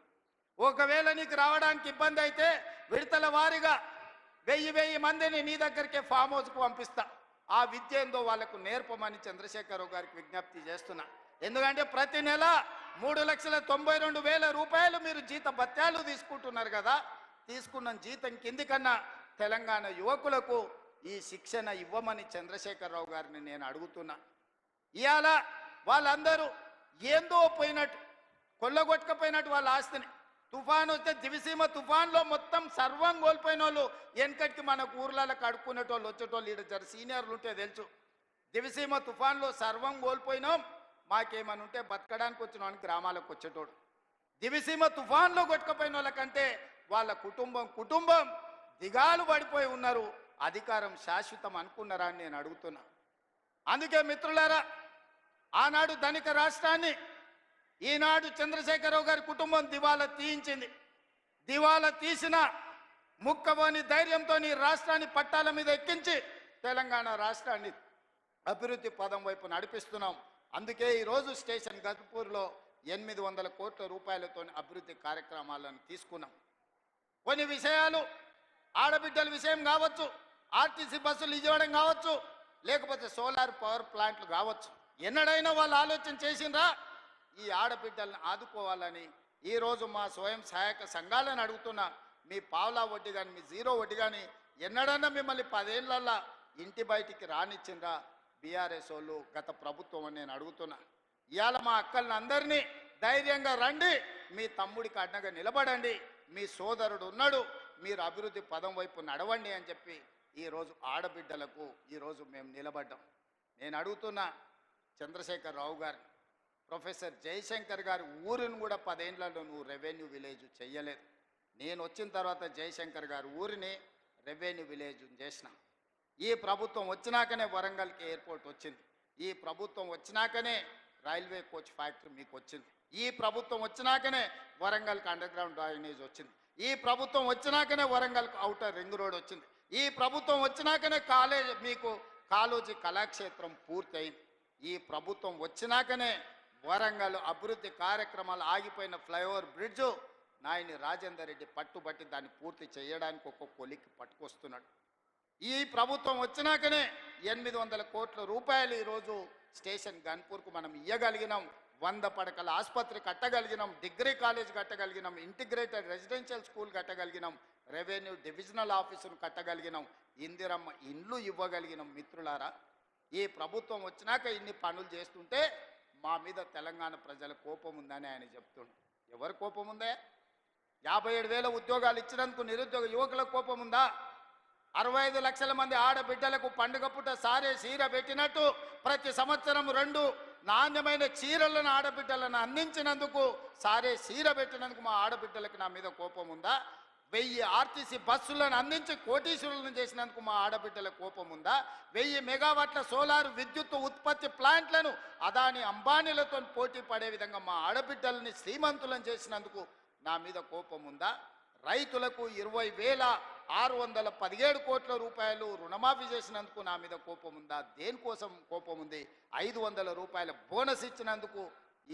Speaker 1: ఒకవేళ నీకు రావడానికి ఇబ్బంది అయితే విడతల వారీగా 1000 మందిని నీ దగ్గరికే ఫామ్ హౌస్కు పంపిస్తా. ఆ విద్య ఏందో వాళ్లకు నేర్పమని చంద్రశేఖరరావు గారికి విజ్ఞప్తి చేస్తున్నా. ఎందుకంటే ప్రతి నెల 3,92,000 రూపాయలు మీరు జీత భత్యాలు తీసుకుంటున్నారు కదా. తీసుకున్న జీతం కిందికన్నా తెలంగాణ యువకులకు ఈ శిక్షణ ఇవ్వమని చంద్రశేఖరరావు గారిని నేను అడుగుతున్నా. ఇవాళ వాళ్ళందరూ ఏందో పోయినట్టు, కొల్లగొట్టుకపోయినట్టు వాళ్ళ ఆస్తిని, తుఫాను వస్తే దివిసీమ తుఫాన్లో మొత్తం సర్వం కోల్పోయిన వాళ్ళు వెనకటికి మనకు ఊర్లలో కడుక్కునేటోళ్ళు వచ్చేటోళ్ళు ఈడ జర సీనియర్లు ఉంటే తెలుసు. దివిసీమ తుఫాన్లో సర్వం కోల్పోయినాం, మాకేమని ఉంటే బతకడానికి వచ్చిన గ్రామాలకు వచ్చేటోడు. దివిసీమ తుఫాన్లో కొట్టుకుపోయిన వాళ్ళకంటే వాళ్ళ కుటుంబం దిగాలు పడిపోయి ఉన్నారు. అధికారం శాశ్వతం అనుకున్నారా అని నేను అడుగుతున్నా. అందుకే మిత్రులారా, ఆనాడు ధనిక రాష్ట్రాన్ని ఈనాడు చంద్రశేఖరరావు గారి కుటుంబం దివాలా తీయించింది. దివాలా తీసిన ముక్కబోని ధైర్యంతో రాష్ట్రాన్ని పట్టాల మీద ఎక్కించి తెలంగాణ రాష్ట్రాన్ని అభివృద్ధి పదం వైపు నడిపిస్తున్నాం. అందుకే ఈరోజు స్టేషన్ గజ్పూర్లో 800 కోట్ల రూపాయలతో అభివృద్ధి కార్యక్రమాలను తీసుకున్నాం. కొన్ని విషయాలు ఆడబిడ్డల విషయం కావచ్చు, ఆర్టీసీ బస్సులు ఇవ్వడం కావచ్చు, లేకపోతే సోలార్ పవర్ ప్లాంట్లు కావచ్చు, ఎన్నడైనా వాళ్ళు ఆలోచన చేసిండ్రా ఈ ఆడబిడ్డలను ఆదుకోవాలని? ఈరోజు మా స్వయం సహాయక సంఘాలను అడుగుతున్నా, మీ పావలా వడ్డీ కానీ మీ జీరో వడ్డీ కానీ ఎన్నడన్నా మిమ్మల్ని 10 ఏళ్ళల్లో ఇంటి బయటికి రానిచ్చిండ్రా బీఆర్ఎస్ వాళ్ళు, గత ప్రభుత్వం అని నేను అడుగుతున్నా. ఇవాళ మా అక్కల్ని అందరినీ ధైర్యంగా రండి, మీ తమ్ముడికి అడ్డగా నిలబడండి, మీ సోదరుడు ఉన్నాడు, మీరు అభివృద్ధి పదం వైపు నడవండి అని చెప్పి ఈరోజు ఆడబిడ్డలకు ఈరోజు మేము నిలబడ్డాం. నేను అడుగుతున్నా చంద్రశేఖరరావు గారు, ప్రొఫెసర్ జయశంకర్ గారి ఊరిని కూడా 10 ఏళ్లలో నువ్వు రెవెన్యూ విలేజ్ చెయ్యలేదు. నేను వచ్చిన తర్వాత జయశంకర్ గారి ఊరిని రెవెన్యూ విలేజ్ చేసిన. ఈ ప్రభుత్వం వచ్చినాకనే వరంగల్కి ఎయిర్పోర్ట్ వచ్చింది. ఈ ప్రభుత్వం వచ్చినాకనే రైల్వే కోచ్ ఫ్యాక్టరీ మీకు వచ్చింది. ఈ ప్రభుత్వం వచ్చినాకనే వరంగల్కి అండర్ గ్రౌండ్ డ్రైనేజ్ వచ్చింది. ఈ ప్రభుత్వం వచ్చినాకనే వరంగల్కి ఔటర్ రింగ్ రోడ్ వచ్చింది. ఈ ప్రభుత్వం వచ్చినాకనే మీకు కాళోజీ కళాక్షేత్రం పూర్తయింది. ఈ ప్రభుత్వం వచ్చినాకనే వరంగల్ అభివృద్ధి కార్యక్రమాలు ఆగిపోయిన ఫ్లైఓవర్ బ్రిడ్జు నాయని రాజేందర్ రెడ్డి పట్టుబట్టి దాన్ని పూర్తి చేయడానికి ఒక కొలికి పట్టుకొస్తున్నాడు. ఈ ప్రభుత్వం వచ్చినాకనే 800 కోట్ల రూపాయలు ఈరోజు స్టేషన్ గన్పూర్కు మనం ఇవ్వగలిగినాం. 100 పడకల ఆసుపత్రి కట్టగలిగినాం, డిగ్రీ కాలేజ్ కట్టగలిగినాం, ఇంటిగ్రేటెడ్ రెసిడెన్షియల్ స్కూల్ కట్టగలిగినాం, రెవెన్యూ డివిజనల్ ఆఫీసును కట్టగలిగినాం, ఇందిరమ్మ ఇండ్లు ఇవ్వగలిగినాం. మిత్రులారా, ఈ ప్రభుత్వం వచ్చినాక ఇన్ని పనులు చేస్తుంటే మా మీద తెలంగాణ ప్రజల కోపం ఉందని ఆయన చెప్తుండు. ఎవరి కోపం ఉందే? 57,000 ఉద్యోగాలు ఇచ్చినందుకు నిరుద్యోగ యువకులకు కోపం ఉందా? 65 లక్షల మంది ఆడబిడ్డలకు పండుగ పూట సారే చీర పెట్టినట్టు ప్రతి సంవత్సరం 2 నాణ్యమైన చీరలను ఆడబిడ్డలను అందించినందుకు, సారే చీర పెట్టినందుకు మా ఆడబిడ్డలకు నా మీద కోపం ఉందా? 1000 ఆర్టీసీ బస్సులను అందించి కోటీశ్వరులను చేసినందుకు మా ఆడబిడ్డల కోపం ఉందా? 1000 మెగావాట్ల సోలార్ విద్యుత్ ఉత్పత్తి ప్లాంట్లను అదాని అంబానీలతో పోటీ పడే విధంగా మా ఆడబిడ్డలని శ్రీమంతులను చేసినందుకు నా మీద కోపం ఉందా? రైతులకు 20,617 కోట్ల రూపాయలు రుణమాఫీ చేసినందుకు నా మీద కోపం ఉందా? దేనికోసం కోపం ఉంది? 500 రూపాయల బోనస్ ఇచ్చినందుకు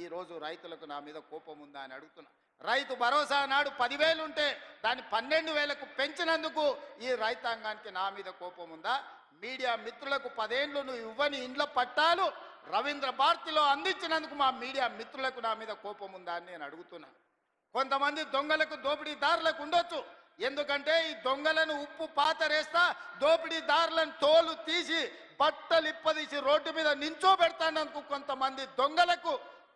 Speaker 1: ఈరోజు రైతులకు నా మీద కోపం ఉందా అని అడుగుతున్నా. రైతు భరోసా నాడు 10,000 ఉంటే దాన్ని 12,000కు పెంచినందుకు ఈ రైతాంగానికి నా మీద కోపం ఉందా? మీడియా మిత్రులకు 10 ఏళ్ళు నువ్వు ఇవ్వని ఇండ్ల పట్టాలు రవీంద్ర భారతిలో అందించినందుకు మా మీడియా మిత్రులకు నా మీద కోపం ఉందా అని నేను అడుగుతున్నా. కొంతమంది దొంగలకు దోపిడీదారులకు ఉండొచ్చు, ఎందుకంటే ఈ దొంగలను ఉప్పు పాతరేస్తా దోపిడీదారులను తోలు తీసి బట్టలు ఇప్పదీసి రోడ్డు మీద నించోబెడతానందుకు కొంతమంది దొంగలకు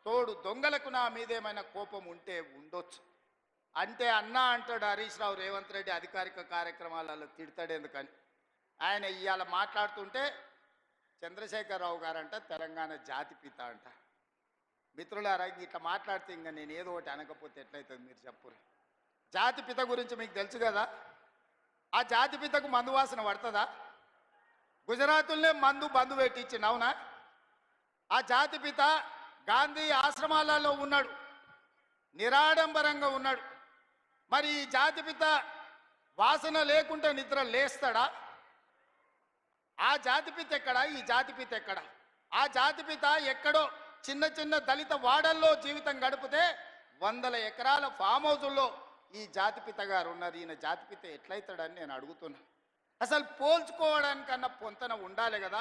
Speaker 1: తోడు దొంగలకు నా మీదేమైనా కోపం ఉంటే ఉండొచ్చు. అంటే అన్నా అంటాడు హరీష్ రావు రేవంత్ రెడ్డి అధికారిక కార్యక్రమాలలో తిడతాడు ఎందుకని. ఆయన ఇవాళ మాట్లాడుతుంటే చంద్రశేఖరరావు గారంట తెలంగాణ జాతిపిత అంట. మిత్రులారా, ఇట్లా మాట్లాడితే ఇంకా నేను ఏదో ఒకటి అనకపోతే ఎట్లయితుంది మీరు చెప్పురు. జాతిపిత గురించి మీకు తెలుసు కదా. ఆ జాతిపితకు మందు వాసన పడుతుందా? గుజరాతుల్నే బంధు పెట్టించింది, అవునా? ఆ జాతిపిత గాంధీ ఆశ్రమాలలో ఉన్నాడు, నిరాడంబరంగా ఉన్నాడు. మరి ఈ జాతిపిత వాసన లేకుంటే నిద్ర లేస్తాడా? ఆ జాతిపిత ఎక్కడా? ఈ జాతిపిత ఎక్కడా? ఆ జాతిపిత ఎక్కడో చిన్న చిన్న దళిత వాడల్లో జీవితం గడిపితే 100 ఎకరాల ఫామ్ హౌజుల్లో ఈ జాతిపిత గారు ఉన్నారు. ఈయన జాతిపిత ఎట్లయితాడని నేను అడుగుతున్నా. అసలు పోల్చుకోవడానికన్నా పొంతన ఉండాలి కదా.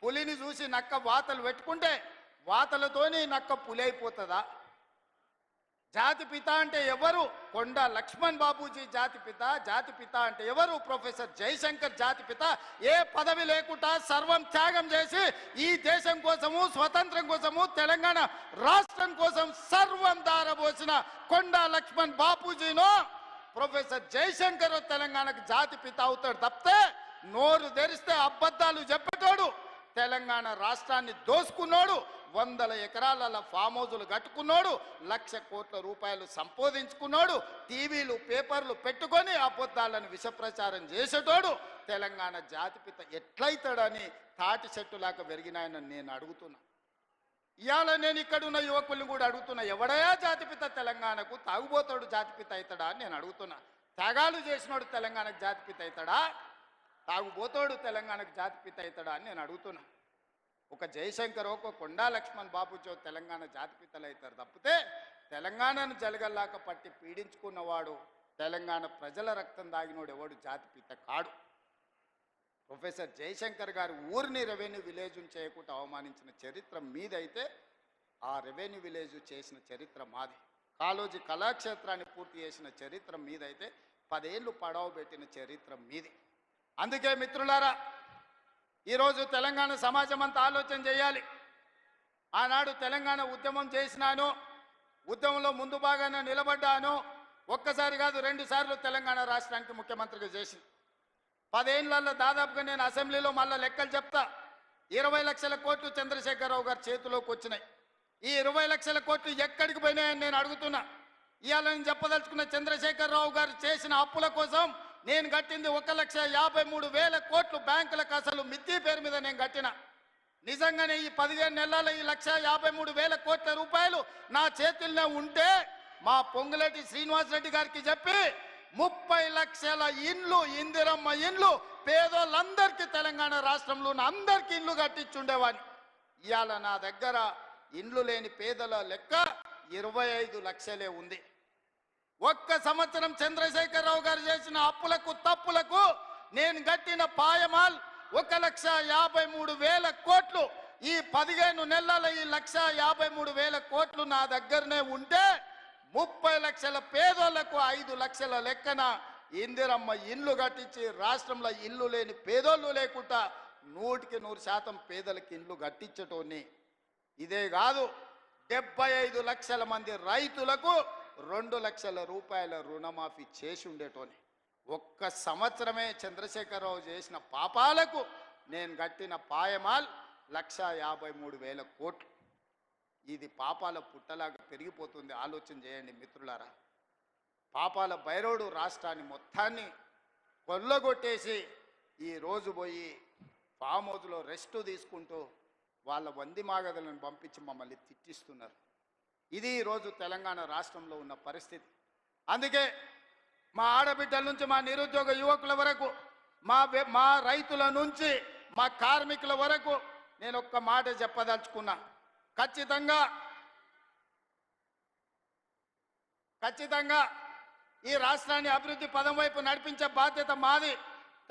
Speaker 1: పులిని చూసి నక్క వాతలు పెట్టుకుంటే వాతలతోని నక్క పులి అయిపోతుందా? జాతిపిత అంటే ఎవరు? కొండ లక్ష్మణ్ బాబూజీ జాతిపిత. జాతిపిత అంటే ఎవరు? ప్రొఫెసర్ జయశంకర్ జాతిపిత. ఏ పదవి లేకుండా సర్వం త్యాగం చేసి ఈ దేశం కోసము, స్వతంత్రం కోసము, తెలంగాణ రాష్ట్రం కోసం సర్వం దారబోసిన కొండ లక్ష్మణ్ బాపూజీనో ప్రొఫెసర్ జయశంకర్ తెలంగాణకు జాతిపిత అవుతాడు తప్పితే నోరు తెరిస్తే అబద్ధాలు చెప్పేటోడు, తెలంగాణ రాష్ట్రాన్ని దోసుకున్నాడు, 100 ఎకరాల ఫామ్ హౌజులు కట్టుకున్నాడు, 1,00,000 కోట్ల రూపాయలు సంపాదించుకున్నాడు, టీవీలు పేపర్లు పెట్టుకొని అబద్ధాలను విషప్రచారం చేసేటోడు తెలంగాణ జాతిపిత ఎట్లయితాడని తాటి చెట్టులాగా పెరిగినాయని నేను అడుగుతున్నా. ఇవాళ నేను ఇక్కడున్న యువకుల్ని కూడా అడుగుతున్నా, ఎవడయా జాతిపిత తెలంగాణకు? తాగుబోతాడు జాతిపిత అవుతాడా అని నేను అడుగుతున్నా. త్యాగాలు చేసినోడు తెలంగాణకు జాతిపిత అవుతాడా? తాగుబోతాడు తెలంగాణకు జాతిపిత అవుతాడా అని నేను అడుగుతున్నా. ఒక జయశంకర్, ఒక కొండా లక్ష్మణ్ బాబుజీ తెలంగాణ జాతిపితలు అవుతారు తప్పితే తెలంగాణను జలగల్లాక పట్టి పీడించుకున్నవాడు, తెలంగాణ ప్రజల రక్తం దాగినోడు ఎవడు జాతిపిత కాడు. ప్రొఫెసర్ జయశంకర్ గారు ఊరిని రెవెన్యూ విలేజ్ చేయకుండా అవమానించిన చరిత్ర మీదైతే ఆ రెవెన్యూ విలేజ్ చేసిన చరిత్ర మాది. కాళోజీ కళాక్షేత్రాన్ని పూర్తి చేసిన చరిత్ర మీదైతే 10 ఏళ్ళు పడవ పెట్టిన చరిత్ర మీది. అందుకే మిత్రులారా, ఈరోజు తెలంగాణ సమాజం అంతా ఆలోచన చేయాలి. ఆనాడు తెలంగాణ ఉద్యమం చేసినాను, ఉద్యమంలో ముందు భాగాన నిలబడ్డాను. ఒక్కసారి కాదు 2 సార్లు తెలంగాణ రాష్ట్రానికి ముఖ్యమంత్రిగా చేసింది. 10 ఏళ్లలో దాదాపుగా నేను అసెంబ్లీలో మళ్ళీ లెక్కలు చెప్తా. 20 లక్షల కోట్లు చంద్రశేఖరరావు గారి చేతిలోకి వచ్చినాయి. ఈ 20 లక్షల కోట్లు ఎక్కడికి పోయినాయని నేను అడుగుతున్నా. ఇవాళ నేను చెప్పదలుచుకున్న, చంద్రశేఖరరావు గారు చేసిన అప్పుల కోసం నేను కట్టింది 1,53,000 కోట్లు బ్యాంకులకు అసలు మిత్తి పేరు మీద నేను కట్టిన. నిజంగానే ఈ 15 నెలల ఈ 1,53,000 కోట్ల రూపాయలు నా చేతుల్లో ఉంటే మా పొంగులేటి శ్రీనివాసరెడ్డి గారికి చెప్పి 30 లక్షల ఇండ్లు, ఇందిరమ్మ ఇండ్లు పేదోళ్ళందరికీ తెలంగాణ రాష్ట్రంలో అందరికీ ఇండ్లు కట్టించుండేవాడిని. ఇవాళ నా దగ్గర ఇండ్లు లేని పేదల లెక్క 25 లక్షలే ఉంది. ఒక్క సంవత్సరం చంద్రశేఖరరావు గారు చేసిన అప్పులకు తప్పులకు నేను కట్టిన పాయమాల్ 1,53,000 కోట్లు. ఈ 15 నెలల ఈ 1,53,000 కోట్లు నా దగ్గరనే ఉంటే 30 లక్షల పేదోళ్లకు 5 లక్షల లెక్కన ఇందిరమ్మ ఇండ్లు కట్టించి రాష్ట్రంలో ఇల్లు లేని పేదోళ్ళు లేకుండా 100% పేదలకు ఇండ్లు కట్టించటోని. ఇదే కాదు, 75 లక్షల మంది రైతులకు 2 లక్షల రూపాయల రుణమాఫీ చేసి ఉండేటోని. ఒక్క సంవత్సరమే చంద్రశేఖరరావు చేసిన పాపాలకు నేను కట్టిన పాయమాల్ 1,53,000 కోట్లు. ఇది పాపాల పుట్టలాగా పెరిగిపోతుంది. ఆలోచన చేయండి మిత్రులారా. పాపాల భైరవుడు రాష్ట్రాన్ని మొత్తాన్ని కొల్లగొట్టేసి ఈ రోజు పోయి ఫామ్ హౌస్లో రెస్ట్ తీసుకుంటూ వాళ్ళ వంది మాగదులను పంపించి మమ్మల్ని తిట్టిస్తున్నారు. ఇది ఈరోజు తెలంగాణ రాష్ట్రంలో ఉన్న పరిస్థితి. అందుకే మా ఆడబిడ్డల నుంచి మా నిరుద్యోగ యువకుల వరకు, మా రైతుల నుంచి మా కార్మికుల వరకు నేను ఒక్క మాట చెప్పదలుచుకున్నా. ఖచ్చితంగా ఈ రాష్ట్రాన్ని అభివృద్ధి పదం వైపు నడిపించే బాధ్యత మాది.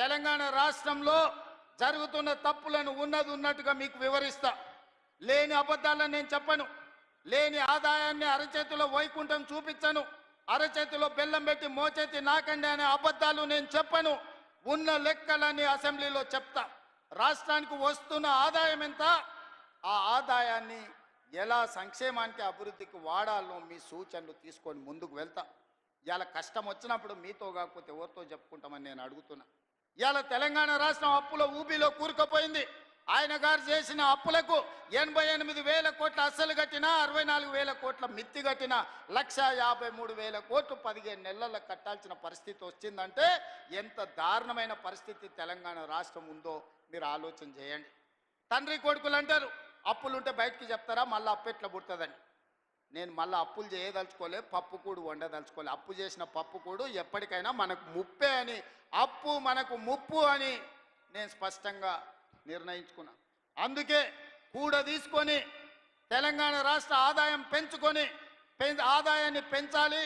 Speaker 1: తెలంగాణ రాష్ట్రంలో జరుగుతున్న తప్పులను ఉన్నట్టుగా మీకు వివరిస్తా. లేని అబద్ధాలను నేను చెప్పను. లేని ఆదాయాన్ని అరచేతిలో వైకుంఠం చూపించను. అరచేతిలో బెల్లం పెట్టి మోచేతి నాకండి అనే అబద్ధాలు నేను చెప్పను. ఉన్న లెక్కలన్నీ అసెంబ్లీలో చెప్తా. రాష్ట్రానికి వస్తున్న ఆదాయం ఎంత, ఆ ఆదాయాన్ని ఎలా సంక్షేమానికి అభివృద్ధికి వాడాలో మీ సూచనలు తీసుకొని ముందుకు వెళ్తా. ఇవాళ కష్టం వచ్చినప్పుడు మీతో కాకపోతే ఎవరితో చెప్పుకుంటామని నేను అడుగుతున్నా. ఇవాళ తెలంగాణ రాష్ట్రం అప్పుల ఊబిలో కూరుకుపోయింది. ఆయన గారు చేసిన అప్పులకు 88,000 కోట్ల అస్సలు కట్టినా, 64,000 కోట్ల మిత్తి కట్టినా, 1,53,000 కోట్లు 15 నెలల్లో కట్టాల్సిన పరిస్థితి వచ్చిందంటే ఎంత దారుణమైన పరిస్థితి తెలంగాణ రాష్ట్రం ఉందో మీరు ఆలోచన చేయండి. తండ్రి కొడుకులు అంటారు అప్పులుంటే బయటికి చెప్తారా, మళ్ళీ అప్పు ఎట్లా పుడుతుందని. నేను మళ్ళీ అప్పులు చేయదలుచుకోలే, పప్పు కూడు వండదలుచుకోలే. అప్పు చేసిన పప్పు కూడు ఎప్పటికైనా మనకు ముప్పే అని, అప్పు మనకు ముప్పు అని నేను స్పష్టంగా నిర్ణయించుకున్నా. అందుకే కూడ తీసుకొని తెలంగాణ రాష్ట్ర ఆదాయం పెంచుకొని ఆదాయాన్ని పెంచాలి,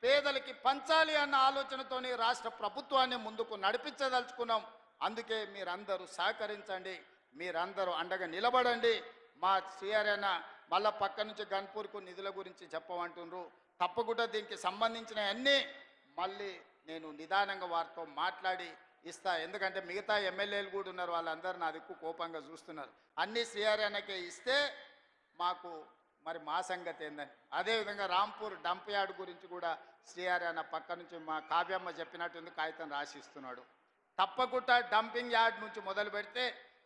Speaker 1: పేదలకి పంచాలి అన్న ఆలోచనతోని రాష్ట్ర ప్రభుత్వాన్ని ముందుకు నడిపించదలుచుకున్నాం. అందుకే మీరందరూ సహకరించండి, మీరందరూ అండగా నిలబడండి. మా శ్రీహరన్న మళ్ళా పక్క నుంచి గన్పూర్కు నిధుల గురించి చెప్పమంటున్నారు. తప్పకుండా దీనికి సంబంధించిన అన్నీ మళ్ళీ నేను నిదానంగా వారితో మాట్లాడి ఇస్తా. ఎందుకంటే మిగతా ఎమ్మెల్యేలు కూడా ఉన్నారు, వాళ్ళందరూ నా దిక్కు కోపంగా చూస్తున్నారు. అన్నీ శ్రీహరన్నకే ఇస్తే మాకు మరి మా సంగతి ఏందని. అదేవిధంగా రాంపూర్ డంప్ యార్డ్ గురించి కూడా శ్రీహరన్న పక్క నుంచి మా కావ్యమ్మ చెప్పినట్టుంది, కాగితం రాసిస్తున్నాడు. తప్పకుండా డంపింగ్ యార్డ్ నుంచి మొదలు పెడితే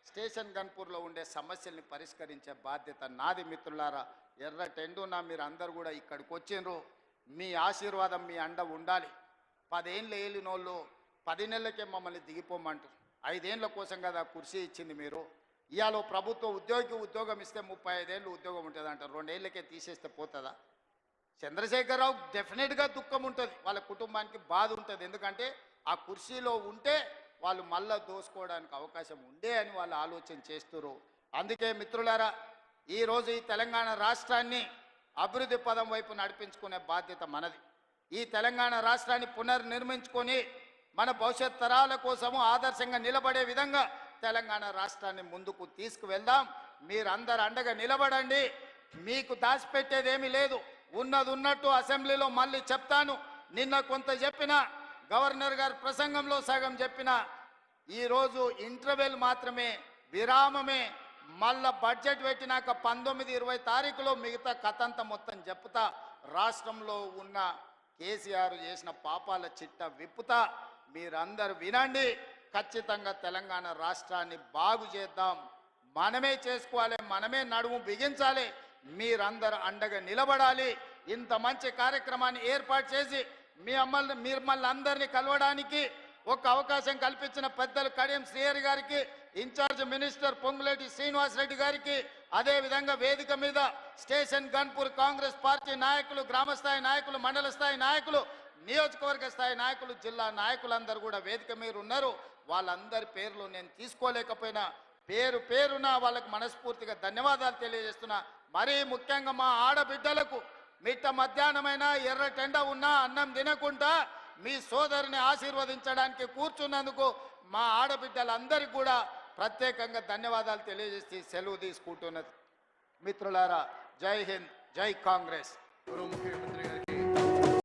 Speaker 1: స్టేషన్ గన్పూర్లో ఉండే సమస్యల్ని పరిష్కరించే బాధ్యత నాది. మిత్రులారా, ఎర్ర టెండున మీరు అందరు కూడా ఇక్కడికి వచ్చిండ్రు. మీ ఆశీర్వాదం, మీ అండ ఉండాలి. 10 ఏళ్ళు ఏలినోళ్ళు 10 నెలలకే మమ్మల్ని దిగిపోమంటారు. 5 ఏళ్ళ కోసం కదా కుర్చీ ఇచ్చింది మీరు. ఇవాళ ప్రభుత్వ ఉద్యోగం ఇస్తే 35 ఏళ్ళు ఉద్యోగం ఉంటుంది అంటారు, 2 ఏళ్ళకే తీసేస్తే పోతుందా? చంద్రశేఖరరావు డెఫినెట్గా దుఃఖం ఉంటుంది, వాళ్ళ కుటుంబానికి బాధ ఉంటుంది. ఎందుకంటే ఆ కుర్చీలో ఉంటే వాళ్ళు మళ్ళా దోసుకోవడానికి అవకాశం ఉండే అని వాళ్ళు ఆలోచన చేస్తున్నారు. అందుకే మిత్రులారా, ఈరోజు ఈ తెలంగాణ రాష్ట్రాన్ని అభివృద్ధి పదం వైపు నడిపించుకునే బాధ్యత మనది. ఈ తెలంగాణ రాష్ట్రాన్ని పునర్నిర్మించుకొని మన భవిష్యత్ తరాల కోసము ఆదర్శంగా నిలబడే విధంగా తెలంగాణ రాష్ట్రాన్ని ముందుకు తీసుకువెళ్దాం. మీరందరూ అండగా నిలబడండి. మీకు దాచిపెట్టేదేమీ లేదు, ఉన్నది ఉన్నట్టు అసెంబ్లీలో మళ్ళీ చెప్తాను. నిన్న కొంత చెప్పిన, గవర్నర్ గారు ప్రసంగంలో సగం చెప్పిన, ఈరోజు ఇంటర్వెల్ మాత్రమే, విరామమే. మళ్ళా బడ్జెట్ పెట్టినాక 19-20 తారీఖులో మిగతా కథంతా మొత్తం చెప్తా. రాష్ట్రంలో ఉన్న కేసీఆర్ చేసిన పాపాల చిట్ట విప్పుతా. మీరందరూ వినండి. ఖచ్చితంగా తెలంగాణ రాష్ట్రాన్ని బాగు చేద్దాం. మనమే చేసుకోవాలి, మనమే నడుము బిగించాలి. మీరందరూ అండగా నిలబడాలి. ఇంత మంచి కార్యక్రమాన్ని ఏర్పాటు చేసి మిమ్మల్ని అందరినీ కలవడానికి ఒక అవకాశం కల్పించిన పెద్దలు కడియం శ్రీహరి గారికి, ఇన్ఛార్జ్ మినిస్టర్ పొంగులేటి శ్రీనివాసరెడ్డి గారికి, అదేవిధంగా వేదిక మీద స్టేషన్ గన్పూర్ కాంగ్రెస్ పార్టీ నాయకులు, గ్రామస్థాయి నాయకులు, మండల స్థాయి నాయకులు, నియోజకవర్గ స్థాయి నాయకులు, జిల్లా నాయకులందరూ కూడా వేదిక మీద ఉన్నారు. వాళ్ళందరి పేర్లు నేను తీసుకోలేకపోయినా పేరున వాళ్ళకు మనస్ఫూర్తిగా ధన్యవాదాలు తెలియజేస్తున్నా. మరీ ముఖ్యంగా మా ఆడబిడ్డలకు మిట్ట మధ్యాహ్నమైనా ఎర్ర టెండ ఉన్నా అన్నం తినకుండా మీ సోదరిని ఆశీర్వదించడానికి కూర్చున్నందుకు మా ఆడబిడ్డలందరికీ కూడా ప్రత్యేకంగా ధన్యవాదాలు తెలియజేసి సెలవు తీసుకుంటున్నది. మిత్రులారా, జై హింద్, జై కాంగ్రెస్.
Speaker 2: గౌరవ ముఖ్యమంత్రి